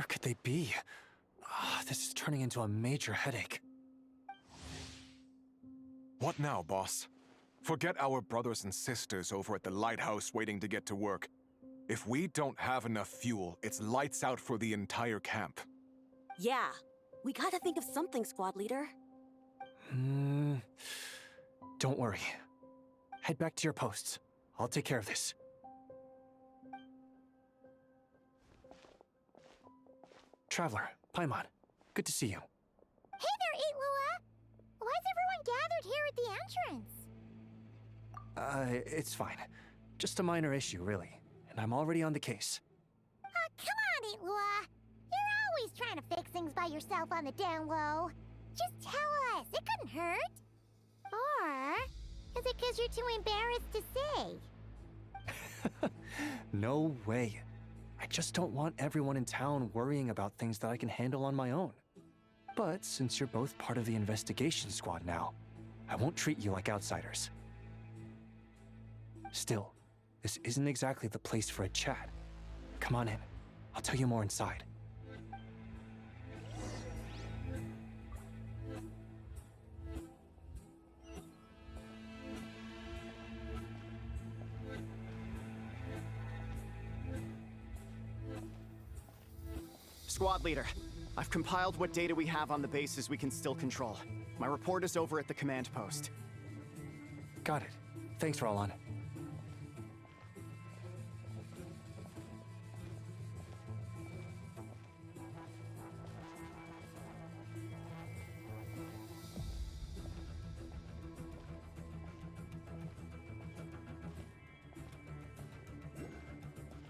Where could they be? This is turning into a major headache. What now, boss? Forget our brothers and sisters over at the lighthouse waiting to get to work. If we don't have enough fuel, it's lights out for the entire camp. Yeah, we gotta think of something, squad leader. Don't worry. Head back to your posts. I'll take care of this. Traveler, Paimon, good to see you. Hey there, Illuga! Why is everyone gathered here at the entrance? It's fine. Just a minor issue, really. And I'm already on the case. Come on, Illuga! You're always trying to fix things by yourself on the down low. Just tell us, it couldn't hurt. Or is it because you're too embarrassed to say? No way. I just don't want everyone in town worrying about things that I can handle on my own. But since you're both part of the investigation squad now, I won't treat you like outsiders. Still, this isn't exactly the place for a chat. Come on in. I'll tell you more inside. Squad leader, I've compiled what data we have on the bases we can still control. My report is over at the command post. Got it. Thanks, Roland.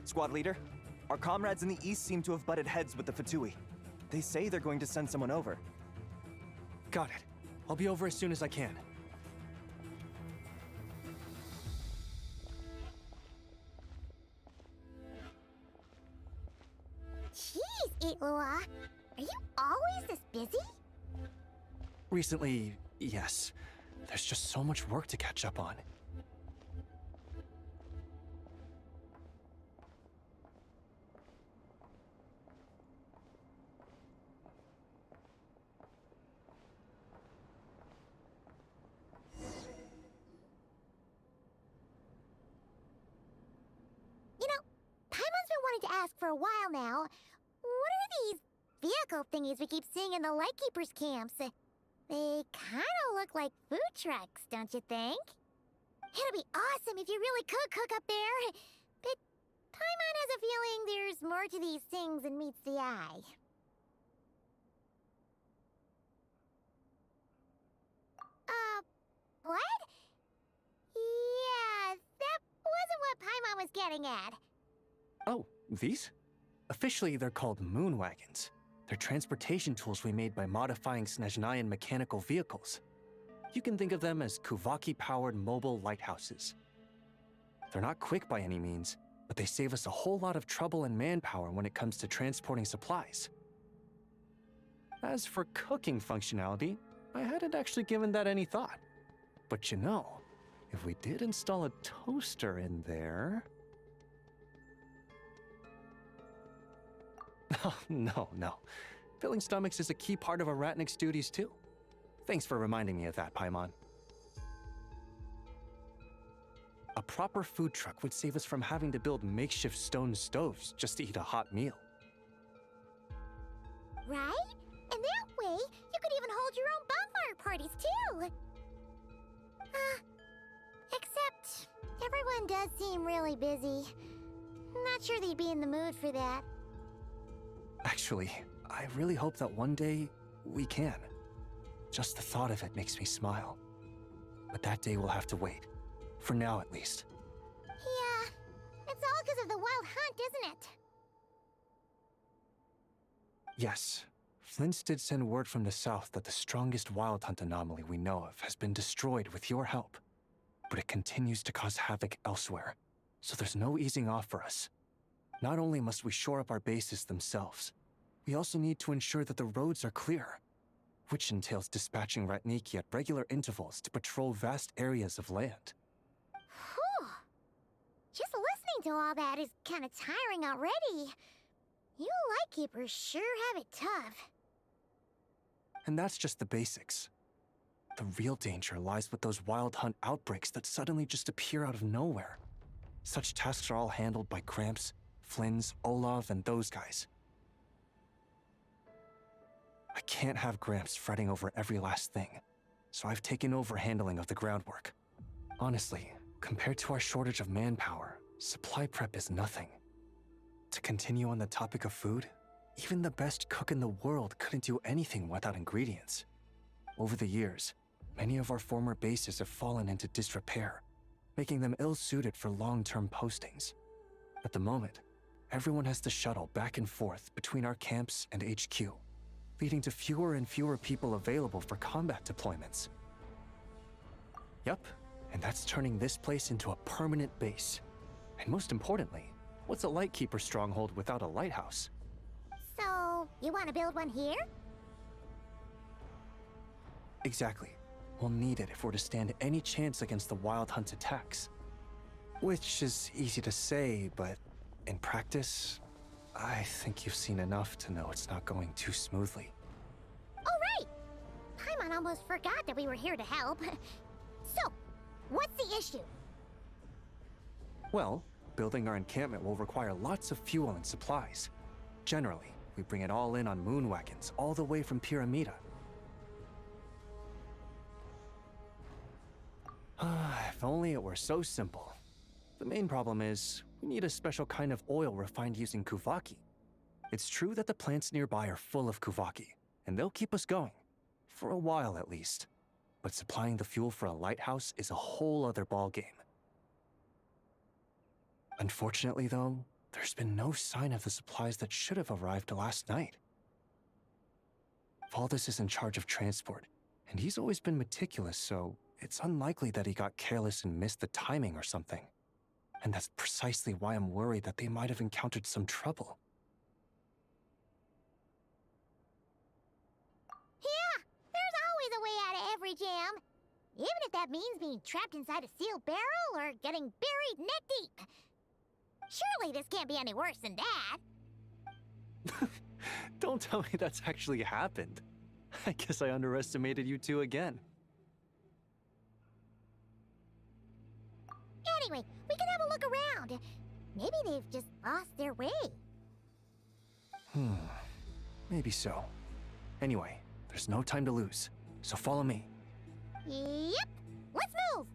Squad leader, our comrades in the east seem to have butted heads with the Fatui. They say they're going to send someone over. Got it. I'll be over as soon as I can. Jeez, Illuga! Are you always this busy? Recently, yes. There's just so much work to catch up on. You know, Paimon's been wanting to ask for a while now. What are these vehicle thingies we keep seeing in the Lightkeepers' camps? They kinda look like food trucks, don't you think? It'd be awesome if you really could cook up there. But Paimon has a feeling there's more to these things than meets the eye. What? Yeah, that wasn't what Paimon was getting at. Oh, these? Officially, they're called moon wagons. They're transportation tools we made by modifying Snezhnayan mechanical vehicles. You can think of them as Kuvaki-powered mobile lighthouses. They're not quick by any means, but they save us a whole lot of trouble and manpower when it comes to transporting supplies. As for cooking functionality, I hadn't actually given that any thought. But you know, if we did install a toaster in there... Oh, no. Filling stomachs is a key part of Arachnic's duties too. Thanks for reminding me of that, Paimon. A proper food truck would save us from having to build makeshift stone stoves just to eat a hot meal. Right? And that way, you could even hold your own bonfire parties too! Except, everyone does seem really busy. Not sure they'd be in the mood for that. Actually, I really hope that one day we can. Just the thought of it makes me smile. But that day will have to wait. For now, at least. Yeah, it's all because of the wild hunt, isn't it? Yes. Flint's did send word from the south that the strongest wild hunt anomaly we know of has been destroyed with your help. But it continues to cause havoc elsewhere, so there's no easing off for us. Not only must we shore up our bases themselves, we also need to ensure that the roads are clear, which entails dispatching Ratniki at regular intervals to patrol vast areas of land. Whew. Just listening to all that is kind of tiring already. You Lightkeepers sure have it tough. And that's just the basics. The real danger lies with those wild hunt outbreaks that suddenly just appear out of nowhere. Such tasks are all handled by Gramps, Flynn's, Olaf, and those guys. I can't have Gramps fretting over every last thing, so I've taken over handling of the groundwork. Honestly, compared to our shortage of manpower, supply prep is nothing. To continue on the topic of food, even the best cook in the world couldn't do anything without ingredients. Over the years, many of our former bases have fallen into disrepair, making them ill-suited for long-term postings. At the moment, everyone has to shuttle back and forth between our camps and HQ, leading to fewer and fewer people available for combat deployments. Yup, and that's turning this place into a permanent base. And most importantly, what's a Lightkeeper stronghold without a lighthouse? So, you want to build one here? Exactly. We'll need it if we're to stand any chance against the Wild Hunt attacks. Which is easy to say, but in practice, I think you've seen enough to know it's not going too smoothly. Oh, right! Paimon almost forgot that we were here to help. So, what's the issue? Well, building our encampment will require lots of fuel and supplies. Generally, we bring it all in on moon wagons all the way from Pyramida. If only it were so simple. The main problem is, we need a special kind of oil refined using Kuvaki. It's true that the plants nearby are full of Kuvaki, and they'll keep us going. For a while at least. But supplying the fuel for a lighthouse is a whole other ballgame. Unfortunately though, there's been no sign of the supplies that should have arrived last night. Valdis is in charge of transport, and he's always been meticulous, so it's unlikely that he got careless and missed the timing or something. And that's precisely why I'm worried that they might have encountered some trouble. Yeah, there's always a way out of every jam. Even if that means being trapped inside a sealed barrel or getting buried neck deep. Surely this can't be any worse than that. Don't tell me that's actually happened. I guess I underestimated you two again. Anyway, we can have a look around. Maybe they've just lost their way. Maybe so. Anyway, there's no time to lose, so follow me. Yep, let's move!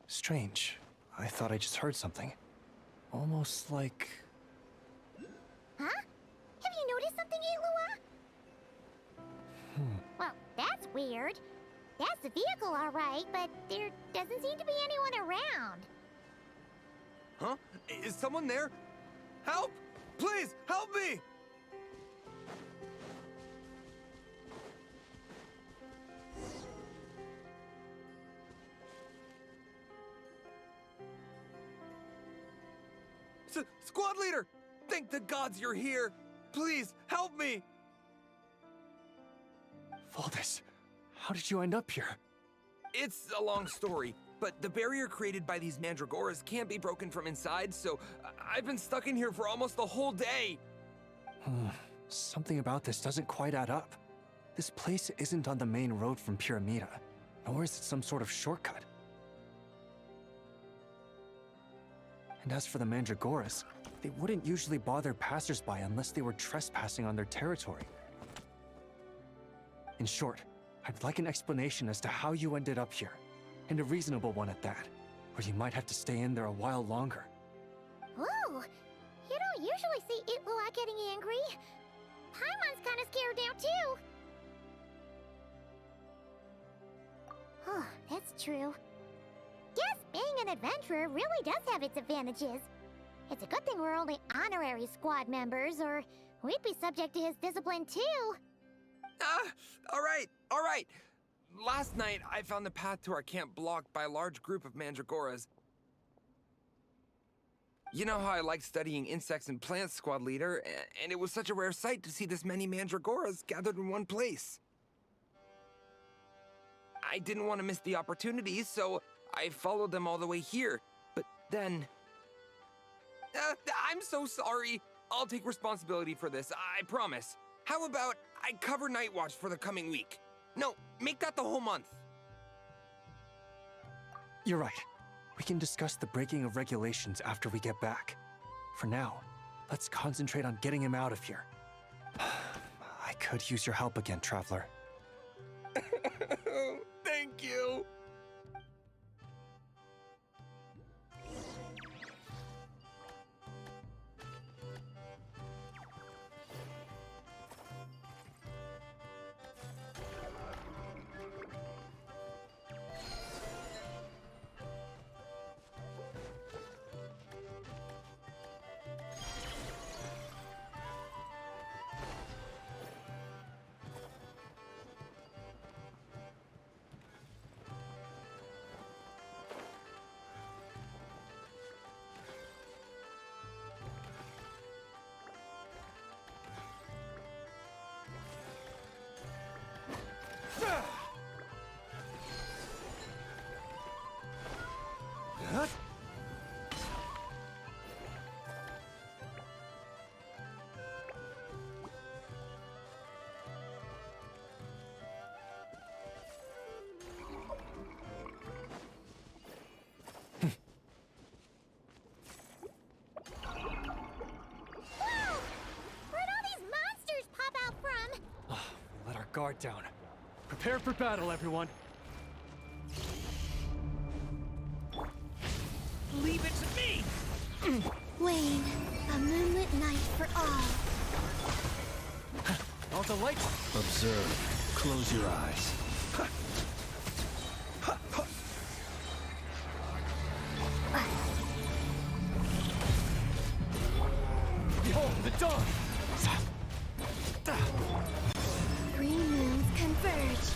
Strange. I thought I just heard something. Almost like... Huh? Have you noticed something, Illuga? Well, that's weird. That's the vehicle, all right, but there doesn't seem to be anyone around. Huh? Is someone there? Help! Please, help me! Squad leader! Thank the gods you're here! Please, help me! Valdis, how did you end up here? It's a long story, but the barrier created by these mandragoras can't be broken from inside, so I've been stuck in here for almost the whole day! Something about this doesn't quite add up. This place isn't on the main road from Pyramida, nor is it some sort of shortcut. And as for the mandragoras, they wouldn't usually bother passersby unless they were trespassing on their territory. In short, I'd like an explanation as to how you ended up here, and a reasonable one at that, or you might have to stay in there a while longer. Ooh, you don't usually see Illuga getting angry. Paimon's kind of scared now, too. Oh, that's true. Guess being an adventurer really does have its advantages. It's a good thing we're only honorary squad members, or we'd be subject to his discipline too. All right. Last night, I found the path to our camp blocked by a large group of mandragoras. You know how I like studying insects and plants, Squad Leader, and it was such a rare sight to see this many mandragoras gathered in one place. I didn't want to miss the opportunity, so I followed them all the way here. But then... I'm so sorry. I'll take responsibility for this, I promise. How about I cover Night Watch for the coming week? No, make that the whole month. You're right. We can discuss the breaking of regulations after we get back. For now, let's concentrate on getting him out of here. I could use your help again, Traveler. Thank you. Let our guard down. Prepare for battle, everyone. Leave it to me! Wayne, a moonlit night for all. All the light. Observe. Close your eyes. Behold the dawn. Three moons converge.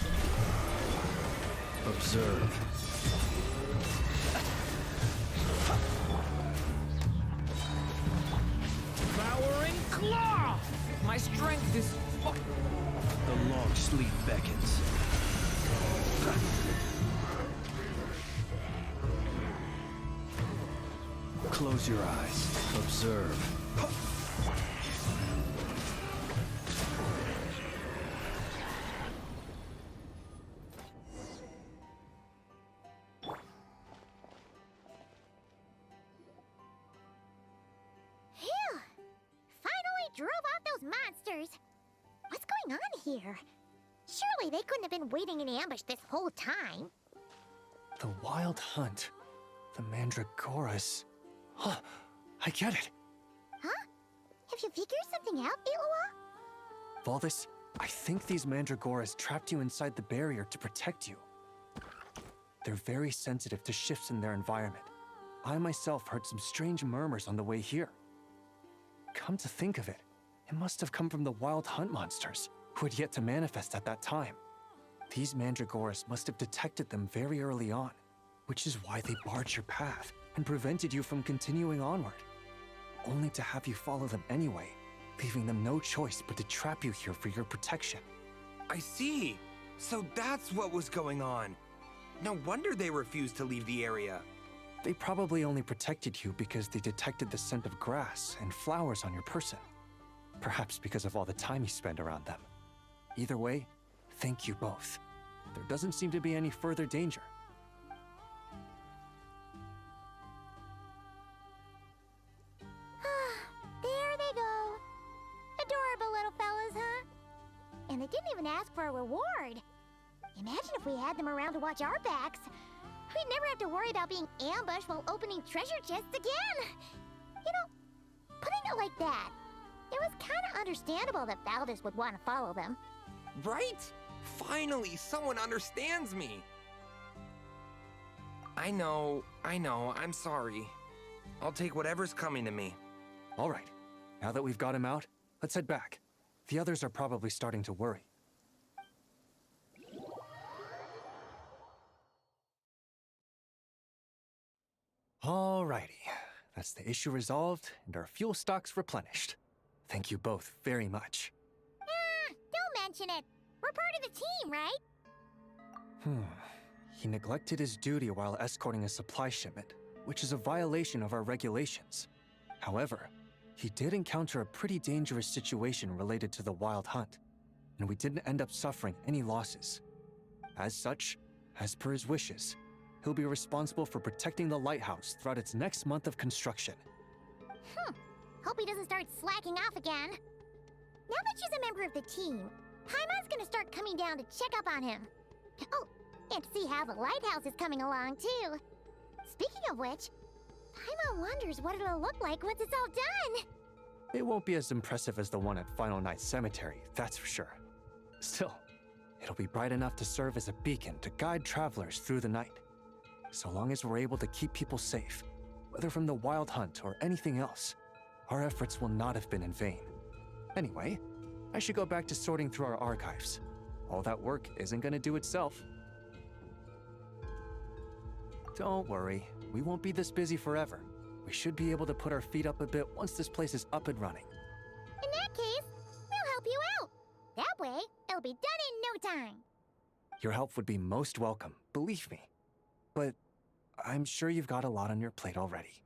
Observe. Devouring claw! My strength is... The long sleep beckons. Close your eyes. Observe. Drove out those monsters. What's going on here? Surely they couldn't have been waiting in ambush this whole time. The wild hunt. The Mandragoras. Huh, I get it. Huh? Have you figured something out, Illuga? Valdis, I think these Mandragoras trapped you inside the barrier to protect you. They're very sensitive to shifts in their environment. I myself heard some strange murmurs on the way here. Come to think of it, it must have come from the wild hunt monsters, who had yet to manifest at that time. These Mandragoras must have detected them very early on, which is why they barred your path and prevented you from continuing onward. Only to have you follow them anyway, leaving them no choice but to trap you here for your protection. I see. So that's what was going on. No wonder they refused to leave the area. They probably only protected you because they detected the scent of grass and flowers on your person. Perhaps because of all the time you spend around them. Either way, thank you both. There doesn't seem to be any further danger. There they go. Adorable little fellas, huh? And they didn't even ask for a reward. Imagine if we had them around to watch our backs. We'd never have to worry about being ambushed while opening treasure chests again. You know, putting it like that, it was kind of understandable that Valdis would want to follow them. Right? Finally, someone understands me. I know, I'm sorry. I'll take whatever's coming to me. All right. Now that we've got him out, let's head back. The others are probably starting to worry. Alrighty. That's the issue resolved and our fuel stocks replenished. Thank you both very much. Don't mention it. We're part of the team, right? He neglected his duty while escorting a supply shipment, which is a violation of our regulations. However, he did encounter a pretty dangerous situation related to the wild hunt, and we didn't end up suffering any losses. As such, as per his wishes, he'll be responsible for protecting the lighthouse throughout its next month of construction. Hope he doesn't start slacking off again. Now that she's a member of the team, Paimon's gonna start coming down to check up on him. Oh, and see how the lighthouse is coming along, too. Speaking of which, Paimon wonders what it'll look like once it's all done. It won't be as impressive as the one at Final Night Cemetery, that's for sure. Still, it'll be bright enough to serve as a beacon to guide travelers through the night. So long as we're able to keep people safe, whether from the wild hunt or anything else, our efforts will not have been in vain. Anyway, I should go back to sorting through our archives. All that work isn't gonna do itself. Don't worry, we won't be this busy forever. We should be able to put our feet up a bit once this place is up and running. In that case, we'll help you out. That way, it'll be done in no time. Your help would be most welcome, believe me. But I'm sure you've got a lot on your plate already.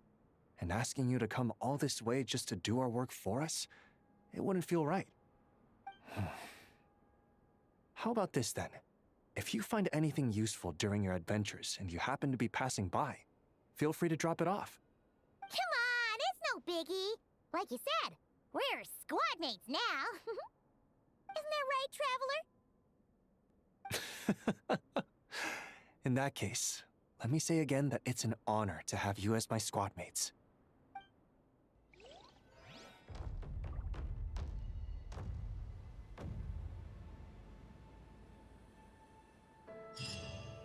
And asking you to come all this way just to do our work for us, it wouldn't feel right. How about this then? If you find anything useful during your adventures and you happen to be passing by, feel free to drop it off. Come on, it's no biggie. Like you said, we're squad mates now. Isn't that right, Traveler? In that case, let me say again that it's an honor to have you as my squad mates.